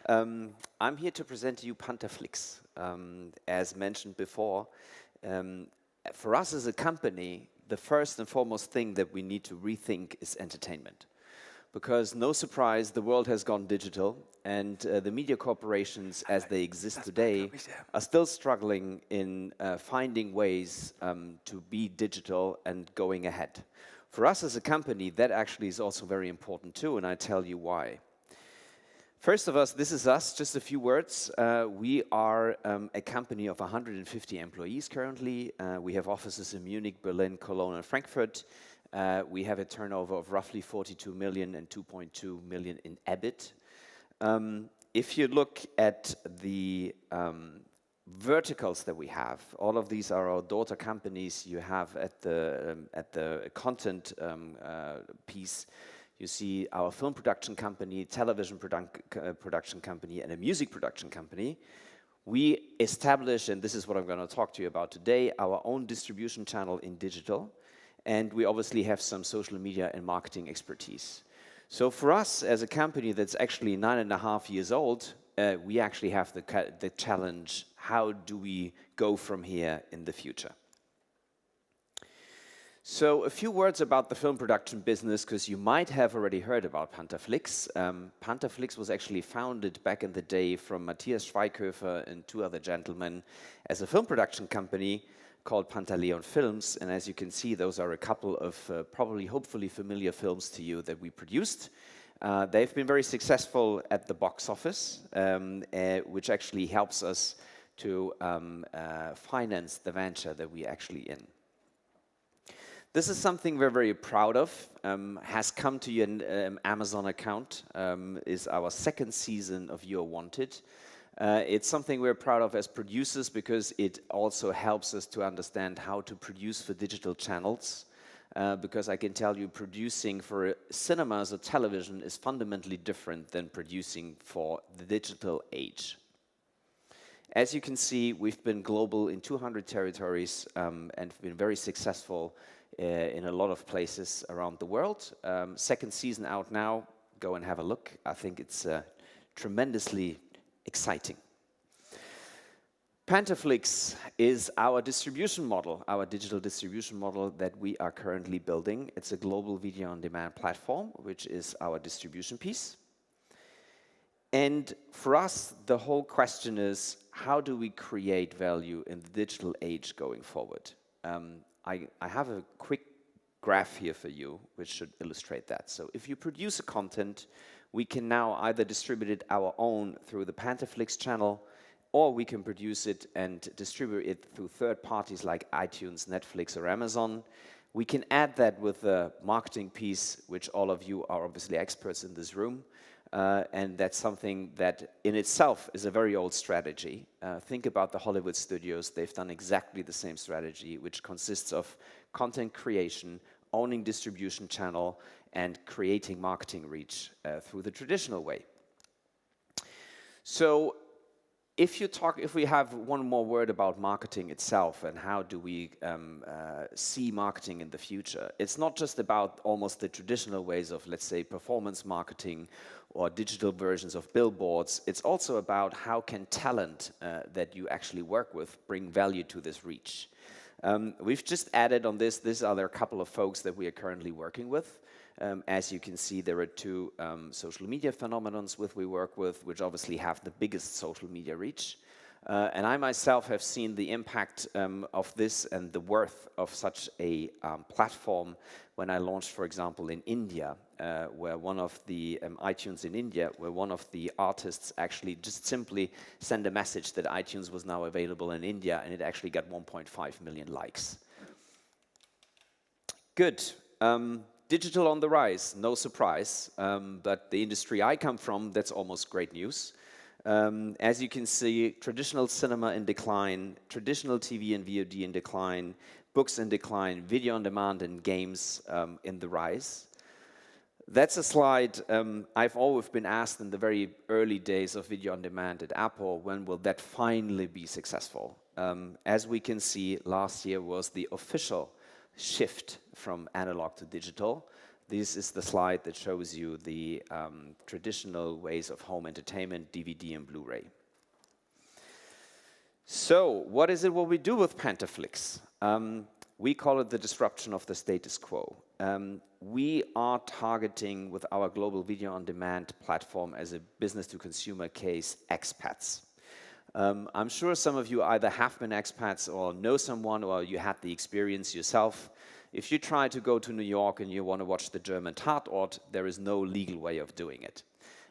I'm here to present to you PANTAFLIX. As mentioned before, for us as a company, the first and foremost thing that we need to rethink is entertainment. Because no surprise, the world has gone digital, and the media corporations as they exist today are still struggling in finding ways to be digital and going ahead. For us as a company, that actually is also very important too, and I tell you why. First of all, this is us, just a few words. We are a company of 150 employees currently. We have offices in Munich, Berlin, Cologne, and Frankfurt. We have a turnover of roughly 42 million and 2.2 million in EBIT. If you look at the verticals that we have, all of these are our daughter companies you have at the content piece. You see our film production company, television production company, and a music production company. We establish, and this is what I'm going to talk to you about today, our own distribution channel in digital. And we obviously have some social media and marketing expertise. So for us as a company that's actually 9.5 years old, we actually have the challenge, how do we go from here in the future? So a few words about the film production business, because you might have already heard about PANTAFLIX. PANTAFLIX was actually founded back in the day from Matthias Schweighöfer and two other gentlemen as a film production company called Pantaleon Films. And as you can see, those are a couple of probably, hopefully familiar films to you that we produced. They've been very successful at the box office, which actually helps us to finance the venture that we're actually in. This is something we're very proud of, has come to your Amazon account, is our second season of You're Wanted. It's something we're proud of as producers because it also helps us to understand how to produce for digital channels. Because I can tell you producing for cinemas or television is fundamentally different than producing for the digital age. As you can see, we've been global in 200 territories and been very successful in a lot of places around the world. Second season out now, go and have a look. I think it's tremendously exciting. PANTAFLIX is our distribution model, our digital distribution model that we are currently building. It's a global video on demand platform, which is our distribution piece. And for us, the whole question is, how do we create value in the digital age going forward? I have a quick graph here for you, which should illustrate that. So if you produce a content, we can now either distribute it our own through the PANTAFLIX channel, or we can produce it and distribute it through third parties like iTunes, Netflix, or Amazon. We can add that with the marketing piece, which all of you are obviously experts in this room. And that's something that in itself is a very old strategy. Think about the Hollywood studios. They've done exactly the same strategy, which consists of content creation, owning distribution channel, and creating marketing reach through the traditional way. So if we have one more word about marketing itself and how do we see marketing in the future, it's not just about almost the traditional ways of, let's say, performance marketing or digital versions of billboards. It's also about how can talent that you actually work with bring value to this reach. We've just added on this, these are a couple of folks that we are currently working with. As you can see, there are two social media phenomenons we work with, which obviously have the biggest social media reach. And I myself have seen the impact of this and the worth of such a platform when I launched, for example, in India, where one of the iTunes in India, where one of the artists actually just simply sent a message that iTunes was now available in India, and it actually got 1.5 million likes. Good. Digital on the rise, no surprise, but the industry I come from, that's almost great news. As you can see, traditional cinema in decline, traditional TV and VOD in decline, books in decline, video on demand and games in the rise. That's a slide I've always been asked in the very early days of video on demand at Apple, when will that finally be successful? As we can see, last year was the official shift from analog to digital. This is the slide that shows you the traditional ways of home entertainment, DVD and Blu-ray. So, what is it what we do with PANTAFLIX? We call it the disruption of the status quo. We are targeting with our global video on demand platform as a business to consumer case expats. I'm sure some of you either have been expats or know someone or you had the experience yourself. If you try to go to New York and you want to watch the German Tatort, there is no legal way of doing it.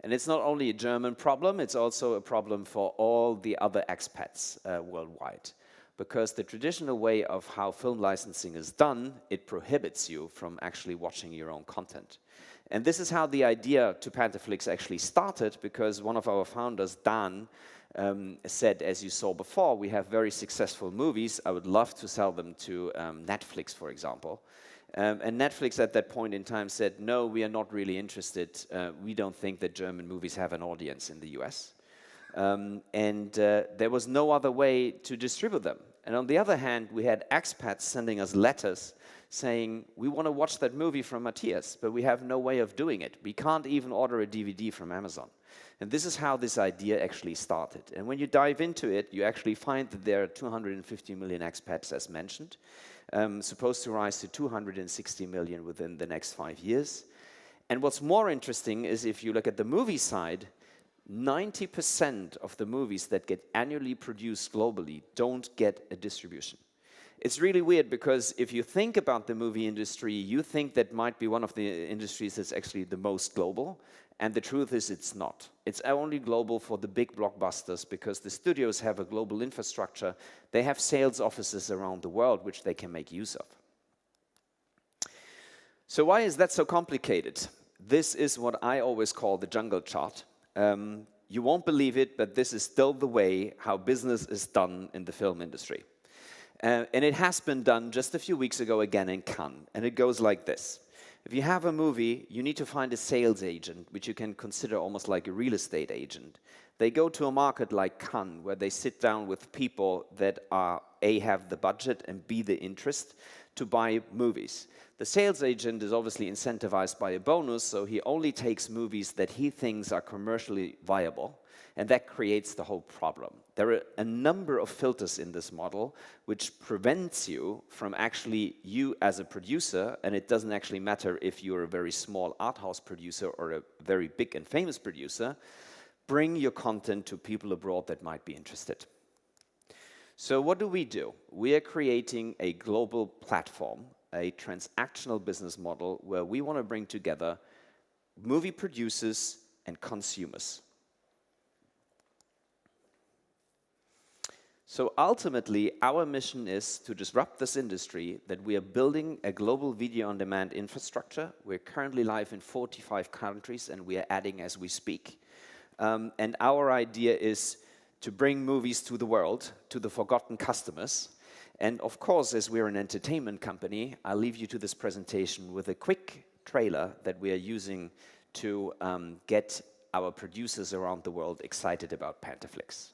And it's not only a German problem, it's also a problem for all the other expats worldwide. Because the traditional way of how film licensing is done, it prohibits you from actually watching your own content. And this is how the idea to PANTAFLIX actually started, because one of our founders, Dan, said, as you saw before, we have very successful movies. I would love to sell them to Netflix, for example. And Netflix at that point in time said, no, we are not really interested. We don't think that German movies have an audience in the US. There was no other way to distribute them. And on the other hand, we had expats sending us letters saying, we want to watch that movie from Matthias, but we have no way of doing it. We can't even order a DVD from Amazon. And this is how this idea actually started. And when you dive into it, you actually find that there are 250 million expats, as mentioned, supposed to rise to 260 million within the next 5 years. And what's more interesting is if you look at the movie side, 90% of the movies that get annually produced globally don't get a distribution. It's really weird because if you think about the movie industry, you think that might be one of the industries that's actually the most global. And the truth is it's not. It's only global for the big blockbusters because the studios have a global infrastructure. They have sales offices around the world which they can make use of. So why is that so complicated? This is what I always call the jungle chart. You won't believe it, but this is still the way how business is done in the film industry. And it has been done just a few weeks ago again in Cannes. And it goes like this. If you have a movie, you need to find a sales agent, which you can consider almost like a real estate agent. They go to a market like Cannes, where they sit down with people that are A, have the budget, and B, the interest to buy movies. The sales agent is obviously incentivized by a bonus, so he only takes movies that he thinks are commercially viable, and that creates the whole problem. There are a number of filters in this model which prevents you from actually, you as a producer, and it doesn't actually matter if you're a very small art house producer or a very big and famous producer, bring your content to people abroad that might be interested. So what do? We are creating a global platform, a transactional business model where we want to bring together movie producers and consumers. So ultimately, our mission is to disrupt this industry, that we are building a global video-on-demand infrastructure. We're currently live in 45 countries, and we are adding as we speak. And our idea is to bring movies to the world, to the forgotten customers. And of course, as we're an entertainment company, I'll leave you to this presentation with a quick trailer that we are using to get our producers around the world excited about PANTAFLIX.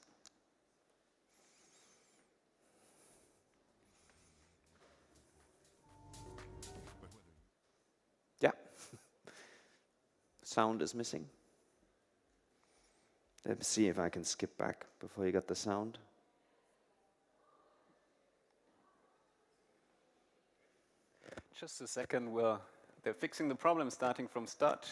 Yeah. Sound is missing. Let me see if I can skip back before you got the sound. Just a second, they're fixing the problem starting from start.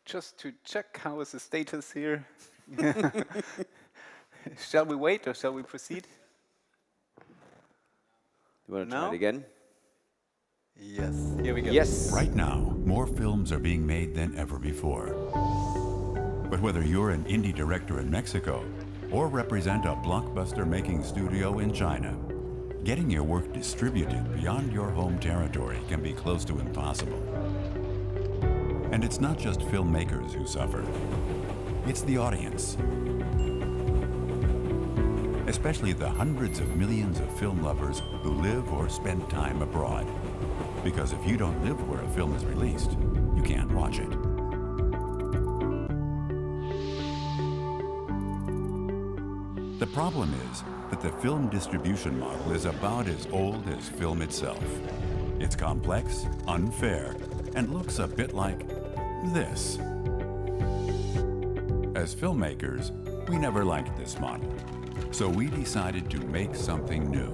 Just to check, how is the status here? Shall we wait or shall we proceed? You want to try it again? Yes. Here we go. Yes. Right now, more films are being made than ever before. But whether you're an indie director in Mexico or represent a blockbuster making studio in China, Getting your work distributed beyond your home territory can be close to impossible. And it's not just filmmakers who suffer. It's the audience. Especially the hundreds of millions of film lovers who live or spend time abroad. Because if you don't live where a film is released, you can't watch it. The problem is that the film distribution model is about as old as film itself. It's complex, unfair, and looks a bit like this. As filmmakers, we never liked this model, so we decided to make something new.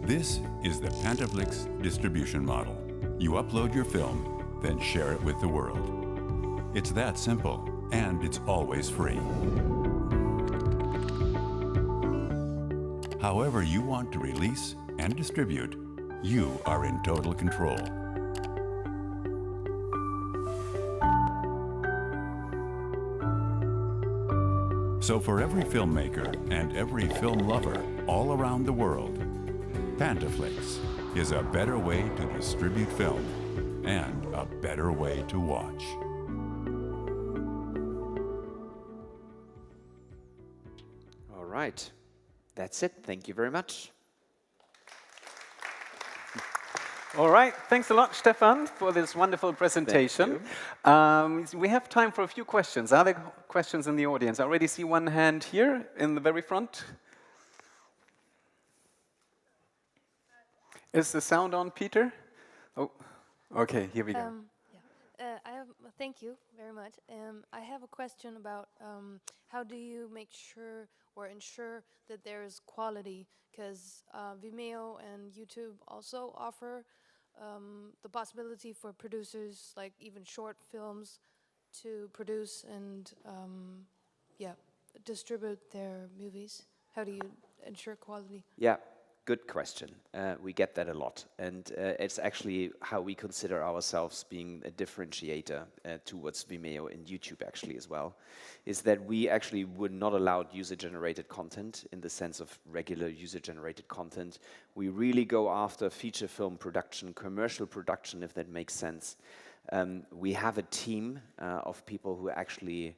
This is the PANTAFLIX distribution model. You upload your film, then share it with the world. It's that simple, and it's always free. However you want to release and distribute, you are in total control. So for every filmmaker and every film lover all around the world, PANTAFLIX is a better way to distribute film and a better way to watch. All right. That's it. Thank you very much. All right, thanks a lot, Stefan, for this wonderful presentation. We have time for a few questions. Are there questions in the audience? I already see one hand here in the very front. Is the sound on, Peter? Oh, okay, here we go. Thank you very much. I have a question about how do you make sure or ensure that there is quality? Because Vimeo and YouTube also offer the possibility for producers, like even short films, to produce and distribute their movies. How do you ensure quality? Yeah, good question. We get that a lot. And it's actually how we consider ourselves being a differentiator towards Vimeo and YouTube actually as well, is that we actually would not allow user-generated content in the sense of regular user-generated content. We really go after feature film production, commercial production, if that makes sense. We have a team of people who actually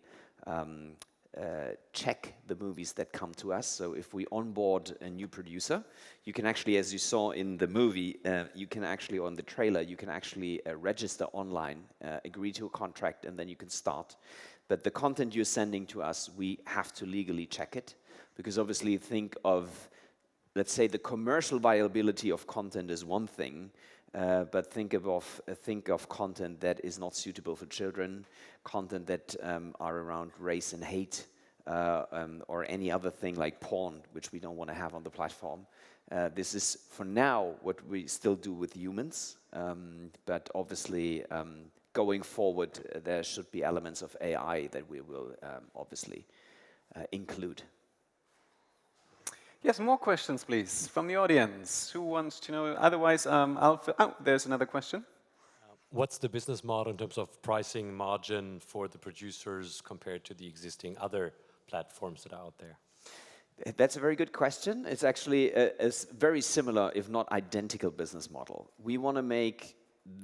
check the movies that come to us. So if we onboard a new producer, you can actually, as you saw in the movie, you can actually, on the trailer, you can actually register online, agree to a contract, and then you can start. But the content you're sending to us, we have to legally check it, because obviously think of, let's say, the commercial viability of content is one thing, but think of content that is not suitable for children, content that are around race and hate, or any other thing like porn, which we don't want to have on the platform. This is, for now, what we still do with humans, but obviously, going forward, there should be elements of AI that we will obviously include. Yes, more questions, please, from the audience. Who wants to know? Otherwise, there's another question. What's the business model in terms of pricing margin for the producers compared to the existing other platforms that are out there? That's a very good question. It's actually a very similar, if not identical, business model. We want to make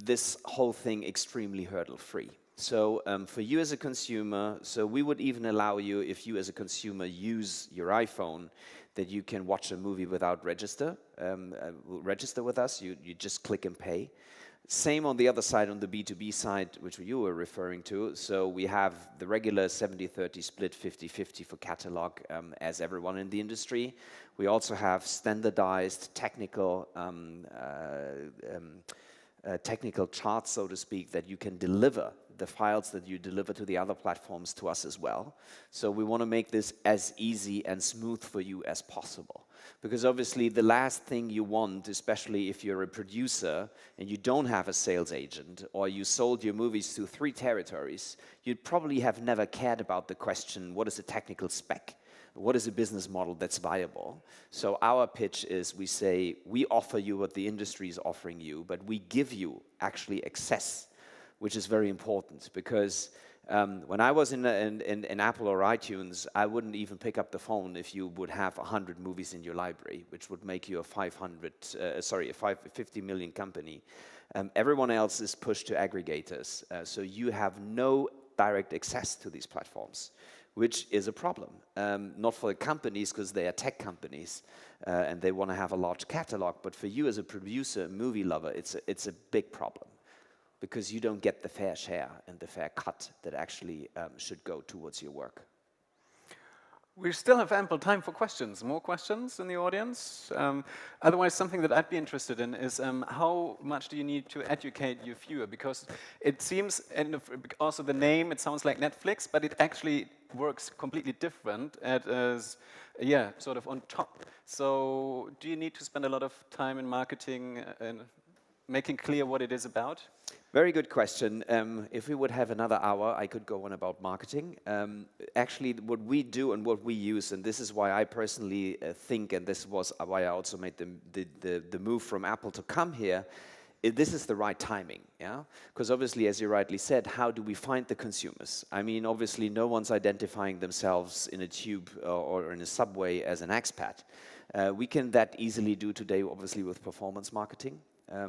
this whole thing extremely hurdle-free. So for you as a consumer, so we would even allow you, if you as a consumer use your iPhone, that you can watch a movie without register with us. You just click and pay. Same on the other side, on the B2B side, which you were referring to. So we have the regular 70-30 split, 50-50 for catalog, as everyone in the industry. We also have standardized technical charts, so to speak, that you can deliver the files that you deliver to the other platforms to us as well. So we want to make this as easy and smooth for you as possible. Because obviously the last thing you want, especially if you're a producer and you don't have a sales agent, or you sold your movies to 3 territories, you'd probably have never cared about the question, what is a technical spec? What is a business model that's viable? So our pitch is, we say, we offer you what the industry is offering you, but we give you actually access, which is very important, because When I was in Apple or iTunes, I wouldn't even pick up the phone if you would have 100 movies in your library, which would make you a 50 million company. Everyone else is pushed to aggregators, so you have no direct access to these platforms, which is a problem. Not for the companies, because they are tech companies, and they want to have a large catalog, but for you as a producer, a movie lover, it's a big problem, because you don't get the fair share and the fair cut that actually should go towards your work. We still have ample time for questions. More questions in the audience? Otherwise, something that I'd be interested in is how much do you need to educate your viewer? Because it seems, and also the name, it sounds like Netflix, but it actually works completely different. It is, yeah, sort of on top. So do you need to spend a lot of time in marketing and making clear what it is about? Very good question. If we would have another hour, I could go on about marketing. Actually, what we do and what we use, and this is why I personally think, and this was why I also made the move from Apple to come here, this is the right timing, yeah? Because obviously, as you rightly said, how do we find the consumers? I mean, obviously, no one's identifying themselves in a tube or in a subway as an expat. We can that easily do today, obviously, with performance marketing.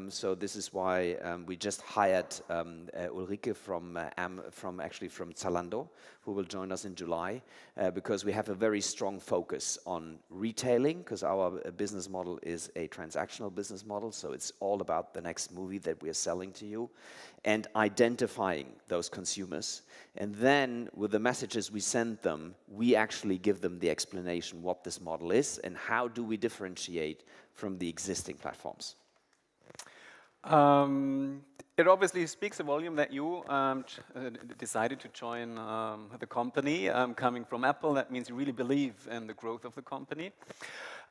So this is why we just hired Ulrike from Zalando, who will join us in July, because we have a very strong focus on retailing, because our business model is a transactional business model, so it's all about the next movie that we are selling to you, and identifying those consumers. And then with the messages we send them, we actually give them the explanation what this model is and how do we differentiate from the existing platforms. It obviously speaks a volume that you decided to join the company. Coming from Apple, that means you really believe in the growth of the company.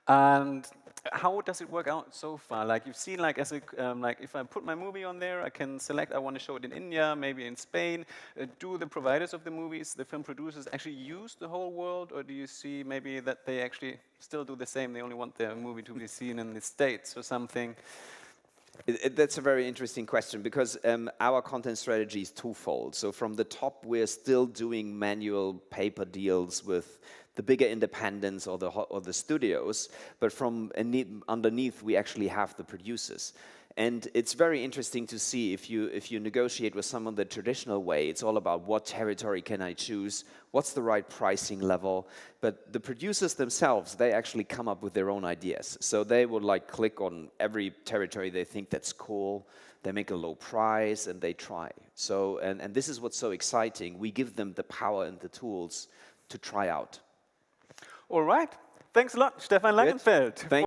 And how does it work out so far? Like you've seen, like as a, like if I put my movie on there, I can select I want to show it in India, maybe in Spain. Do the providers of the movies, the film producers, actually use the whole world, or do you see maybe that they actually still do the same? They only want their movie to be seen in the States or something. That's a very interesting question, because our content strategy is twofold. So from the top, we're still doing manual paper deals with the bigger independents or the studios, but from underneath, we actually have the producers. And it's very interesting to see if you negotiate with someone the traditional way, it's all about what territory can I choose, what's the right pricing level. But the producers themselves, they actually come up with their own ideas. So they would like click on every territory they think that's cool, they make a low price and they try. So, and this is what's so exciting. We give them the power and the tools to try out. All right. Thanks a lot, Stefan Langenfeld. Thank